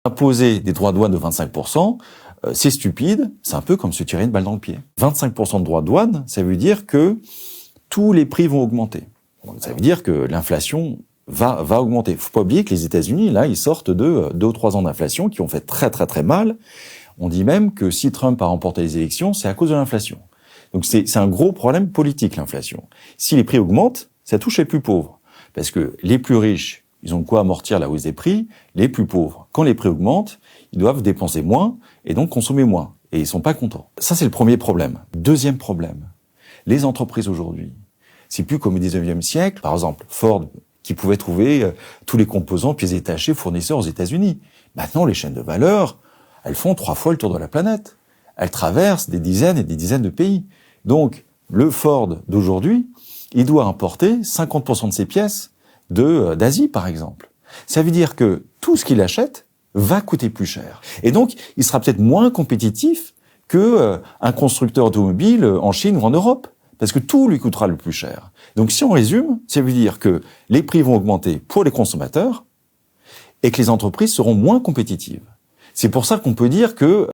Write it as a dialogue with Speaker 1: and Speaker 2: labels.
Speaker 1: Imposer des droits de douane de 25%, c'est stupide, c'est un peu comme se tirer une balle dans le pied. 25% de droits de douane, ça veut dire que tous les prix vont augmenter. Donc, ça veut dire que l'inflation va augmenter. Faut pas oublier que les États-Unis, là, ils sortent de 2 ou 3 ans d'inflation qui ont fait très très très mal. On dit même que si Trump a remporté les élections, c'est à cause de l'inflation. Donc c'est un gros problème politique, l'inflation. Si les prix augmentent, ça touche les plus pauvres. Parce que les plus riches, ils ont de quoi amortir la hausse des prix. Les plus pauvres, quand les prix augmentent, ils doivent dépenser moins et donc consommer moins. Et ils sont pas contents. Ça, c'est le premier problème. Deuxième problème. Les entreprises aujourd'hui, c'est plus comme au 19e siècle. Par exemple, Ford, qui pouvait trouver tous les composants, pièces détachées, fournisseurs aux États-Unis. Maintenant, les chaînes de valeur, elles font 3 fois le tour de la planète. Elles traversent des dizaines et des dizaines de pays. Donc, le Ford d'aujourd'hui, il doit importer 50% de ses pièces d'Asie, par exemple. Ça veut dire que tout ce qu'il achète va coûter plus cher. Et donc, il sera peut-être moins compétitif que un constructeur automobile en Chine ou en Europe, parce que tout lui coûtera le plus cher. Donc, si on résume, ça veut dire que les prix vont augmenter pour les consommateurs et que les entreprises seront moins compétitives. C'est pour ça qu'on peut dire que